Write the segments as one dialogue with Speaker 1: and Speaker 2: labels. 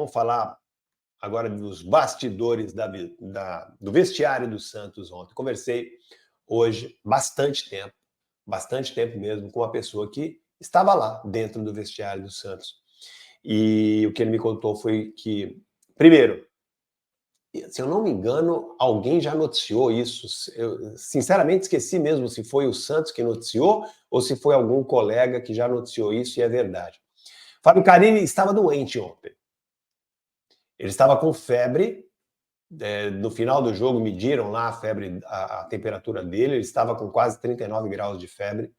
Speaker 1: Vamos falar agora dos bastidores do vestiário do Santos ontem. Conversei hoje bastante tempo mesmo, com uma pessoa que estava lá dentro do vestiário do Santos. E o que ele me contou foi que, primeiro, se eu não me engano, alguém já noticiou isso. Eu, sinceramente, esqueci mesmo se foi o Santos que noticiou ou se foi algum colega que já noticiou isso e é verdade. Fábio Carille estava doente ontem. Ele estava com febre. No final do jogo, mediram lá a febre, a temperatura dele. Ele estava com quase 39 graus de febre.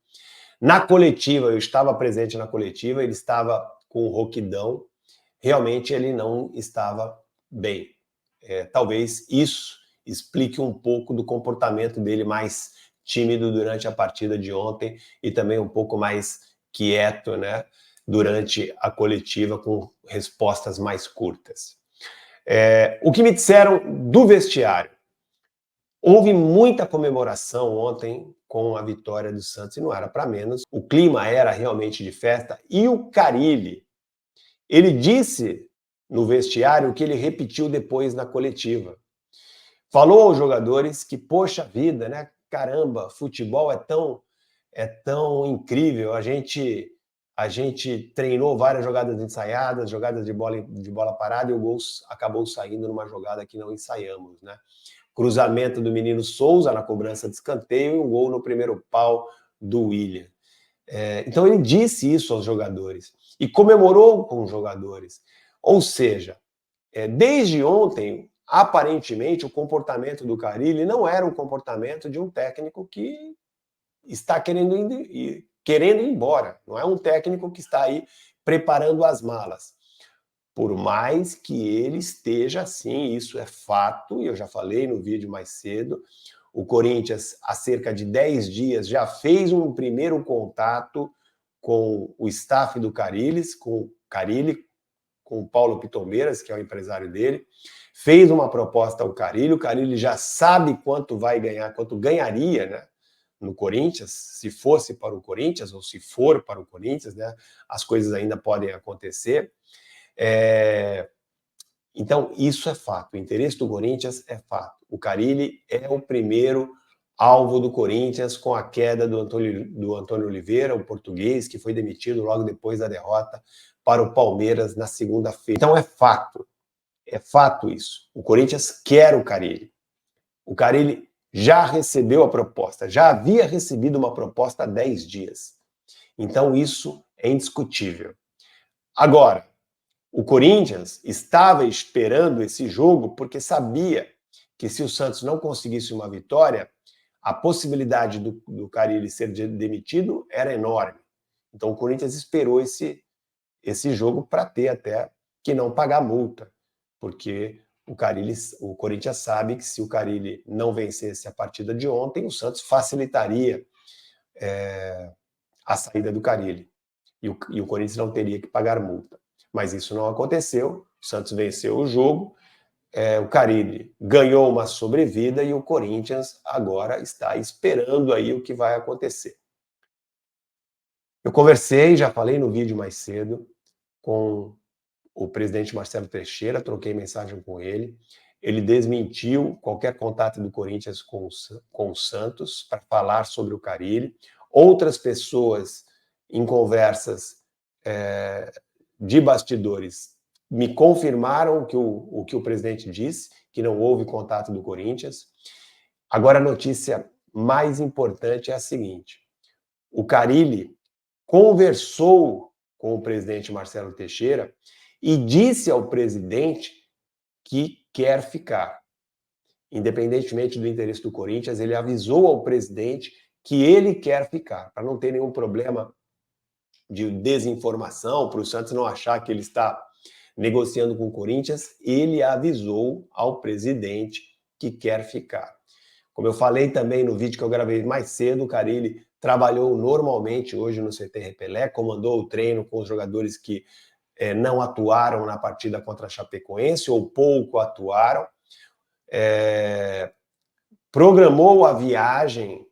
Speaker 1: Na coletiva, eu estava presente na coletiva, ele estava com rouquidão. Realmente ele não estava bem. Talvez isso explique um pouco do comportamento dele mais tímido durante a partida de ontem e também um pouco mais quieto, né, durante a coletiva, com respostas mais curtas. O que me disseram do vestiário? Houve muita comemoração ontem com a vitória do Santos e não era para menos. O clima era realmente de festa e o Carille, ele disse no vestiário o que ele repetiu depois na coletiva. Falou aos jogadores que, poxa vida, né? Caramba, futebol é tão incrível. A gente treinou várias jogadas ensaiadas, jogadas de bola parada, e o gol acabou saindo numa jogada que não ensaiamos, né? Cruzamento do menino Souza na cobrança de escanteio e um gol no primeiro pau do William. Então ele disse isso aos jogadores e comemorou com os jogadores. Ou seja, desde ontem, aparentemente, o comportamento do Carille não era um comportamento de um técnico que está querendo ir embora. Não é um técnico que está aí preparando as malas. Por mais que ele esteja assim, isso é fato, e eu já falei no vídeo mais cedo, o Corinthians, há cerca de 10 dias, já fez um primeiro contato com o staff do Carille, com o Paulo Pitomeiras, que é o empresário dele, fez uma proposta ao Carille, o Carille já sabe quanto vai ganhar, quanto ganharia, né, no Corinthians, se fosse para o Corinthians, ou se for para o Corinthians, né, as coisas ainda podem acontecer. Então, isso é fato, o interesse do Corinthians é fato. O Carille é o primeiro alvo do Corinthians com a queda do Antônio Oliveira, o português, que foi demitido logo depois da derrota para o Palmeiras na segunda-feira. Então é fato isso. O Corinthians quer o Carille. O Carille já recebeu a proposta, já havia recebido uma proposta há 10 dias. Então isso é indiscutível. Agora, o Corinthians estava esperando esse jogo porque sabia que se o Santos não conseguisse uma vitória, a possibilidade do Carille ser demitido era enorme. Então o Corinthians esperou esse jogo para ter até que não pagar multa, porque o Corinthians sabe que se o Carille não vencesse a partida de ontem, o Santos facilitaria a saída do Carille e o Corinthians não teria que pagar multa. Mas isso não aconteceu, o Santos venceu o jogo, o Carille ganhou uma sobrevida e o Corinthians agora está esperando aí o que vai acontecer. Eu conversei, já falei no vídeo mais cedo, com o presidente Marcelo Teixeira, troquei mensagem com ele. Ele desmentiu qualquer contato do Corinthians com o Santos para falar sobre o Carille. Outras pessoas, em conversas de bastidores, me confirmaram o que o presidente disse, que não houve contato do Corinthians. Agora, a notícia mais importante é a seguinte: o Carille conversou com o presidente Marcelo Teixeira e disse ao presidente que quer ficar. Independentemente do interesse do Corinthians, ele avisou ao presidente que ele quer ficar, para não ter nenhum problema de desinformação, para o Santos não achar que ele está negociando com o Corinthians. Ele avisou ao presidente que quer ficar. Como eu falei também no vídeo que eu gravei mais cedo, o Carille trabalhou normalmente hoje no CT Repelé, comandou o treino com os jogadores que não atuaram na partida contra a Chapecoense, ou pouco atuaram, programou a viagem,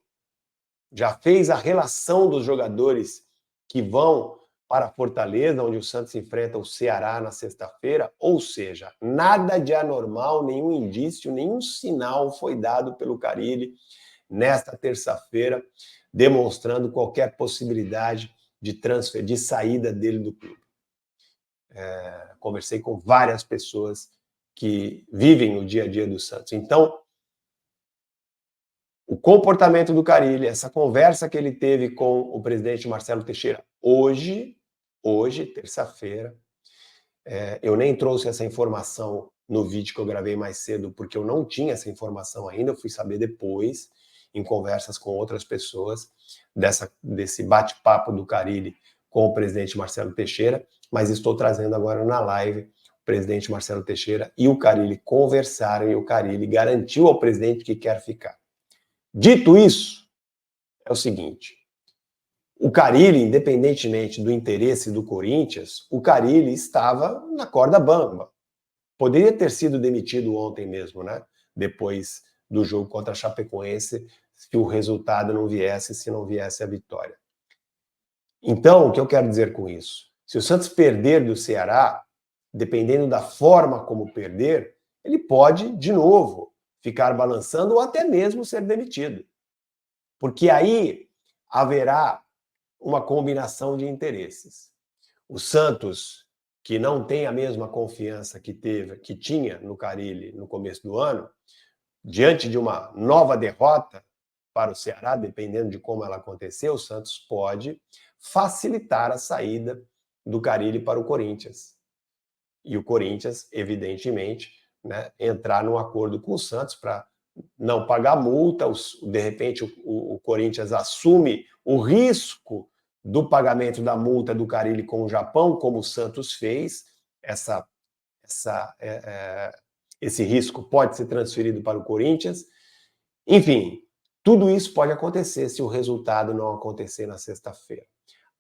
Speaker 1: já fez a relação dos jogadores que vão para Fortaleza, onde o Santos enfrenta o Ceará na sexta-feira, ou seja, nada de anormal, nenhum indício, nenhum sinal foi dado pelo Carille nesta terça-feira, demonstrando qualquer possibilidade de transfer, de saída dele do clube. Conversei com várias pessoas que vivem o dia a dia do Santos. Então, o comportamento do Carille, essa conversa que ele teve com o presidente Marcelo Teixeira hoje, terça-feira, eu nem trouxe essa informação no vídeo que eu gravei mais cedo, porque eu não tinha essa informação ainda, eu fui saber depois, em conversas com outras pessoas, desse bate-papo do Carille com o presidente Marcelo Teixeira, mas estou trazendo agora na live o presidente Marcelo Teixeira e o Carille conversaram e o Carille garantiu ao presidente que quer ficar. Dito isso, é o seguinte, o Carille, independentemente do interesse do Corinthians, o Carille estava na corda bamba. Poderia ter sido demitido ontem mesmo, né? Depois do jogo contra a Chapecoense, se o resultado não viesse, se não viesse a vitória. Então, o que eu quero dizer com isso? Se o Santos perder do Ceará, dependendo da forma como perder, ele pode, de novo, ficar balançando ou até mesmo ser demitido. Porque aí haverá uma combinação de interesses. O Santos, que não tem a mesma confiança que tinha no Carille no começo do ano, diante de uma nova derrota para o Ceará, dependendo de como ela acontecer, o Santos pode facilitar a saída do Carille para o Corinthians. E o Corinthians, evidentemente, né, entrar num acordo com o Santos para não pagar multa, de repente o Corinthians assume o risco do pagamento da multa do Carille com o Japão, como o Santos fez. Esse risco pode ser transferido para o Corinthians. Enfim, tudo isso pode acontecer se o resultado não acontecer na sexta-feira.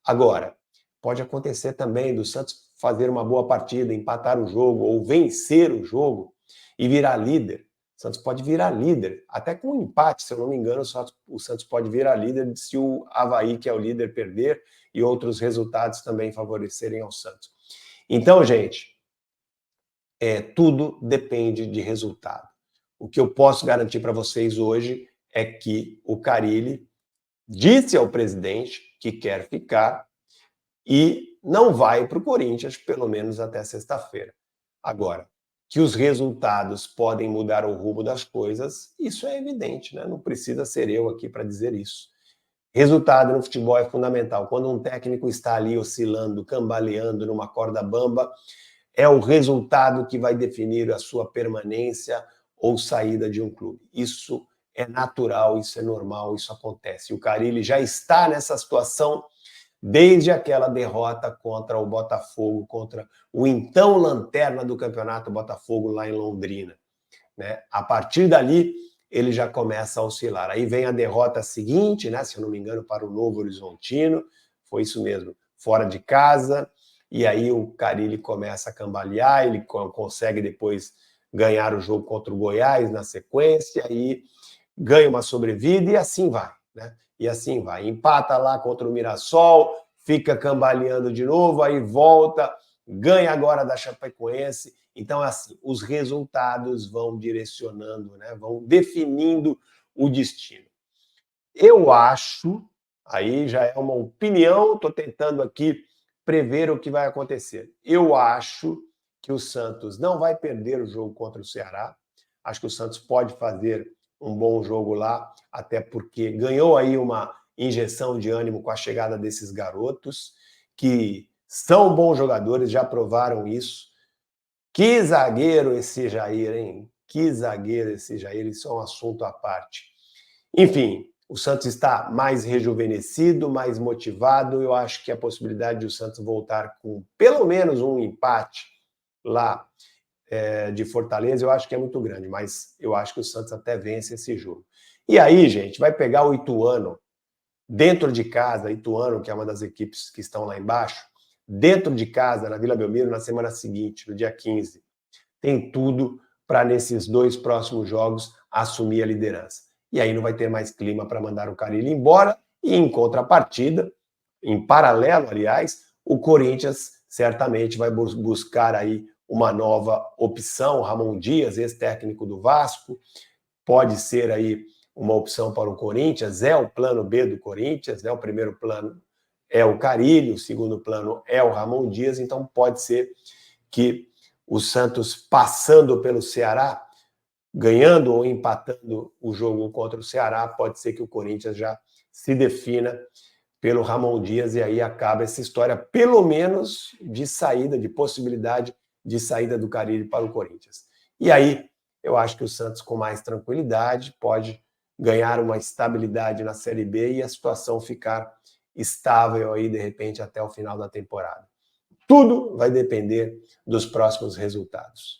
Speaker 1: Agora, pode acontecer também do Santos fazer uma boa partida, empatar o jogo ou vencer o jogo e virar líder. O Santos pode virar líder, até com um empate, se eu não me engano, o Santos pode virar líder se o Avaí, que é o líder, perder e outros resultados também favorecerem ao Santos. Então, gente, tudo depende de resultado. O que eu posso garantir para vocês hoje é que o Carille disse ao presidente que quer ficar e não vai para o Corinthians, pelo menos até sexta-feira. Agora, que os resultados podem mudar o rumo das coisas, isso é evidente, né? Não precisa ser eu aqui para dizer isso. Resultado no futebol é fundamental. Quando um técnico está ali oscilando, cambaleando numa corda bamba, é o resultado que vai definir a sua permanência ou saída de um clube. Isso é natural, isso é normal, isso acontece. O Carille já está nessa situação desde aquela derrota contra o Botafogo, contra o então lanterna do campeonato Botafogo lá em Londrina, né? A partir dali, ele já começa a oscilar. Aí vem a derrota seguinte, né? Se eu não me engano, para o Novo Horizontino, foi isso mesmo, fora de casa, e aí o Carille começa a cambalear, ele consegue depois ganhar o jogo contra o Goiás na sequência, e ganha uma sobrevida, e assim vai, né? E assim vai. Empata lá contra o Mirassol, fica cambaleando de novo, aí volta, ganha agora da Chapecoense. Então, assim, os resultados vão direcionando, né? Vão definindo o destino. Eu acho, aí já é uma opinião, estou tentando aqui prever o que vai acontecer. Eu acho que o Santos não vai perder o jogo contra o Ceará. Acho que o Santos pode fazer um bom jogo lá, até porque ganhou aí uma injeção de ânimo com a chegada desses garotos, que são bons jogadores, já provaram isso. Que zagueiro esse Jair, hein? Que zagueiro esse Jair, isso é um assunto à parte. Enfim, o Santos está mais rejuvenescido, mais motivado. Eu acho que a possibilidade de o Santos voltar com pelo menos um empate lá de Fortaleza, eu acho que é muito grande, mas eu acho que o Santos até vence esse jogo. E aí, gente, vai pegar o Ituano dentro de casa, Ituano, que é uma das equipes que estão lá embaixo, dentro de casa, na Vila Belmiro, na semana seguinte, no dia 15. Tem tudo para, nesses 2 próximos jogos, assumir a liderança. E aí não vai ter mais clima para mandar o Carille embora, e em contrapartida, em paralelo, aliás, o Corinthians certamente vai buscar aí uma nova opção. Ramon Dias, ex-técnico do Vasco, pode ser aí uma opção para o Corinthians, é o plano B do Corinthians, né? O primeiro plano é o Carille, o segundo plano é o Ramon Dias, então pode ser que o Santos, passando pelo Ceará, ganhando ou empatando o jogo contra o Ceará, pode ser que o Corinthians já se defina pelo Ramon Dias e aí acaba essa história, pelo menos de saída, de possibilidade de saída do Carille para o Corinthians. E aí eu acho que o Santos, com mais tranquilidade, pode ganhar uma estabilidade na Série B e a situação ficar estável aí, de repente, até o final da temporada. Tudo vai depender dos próximos resultados.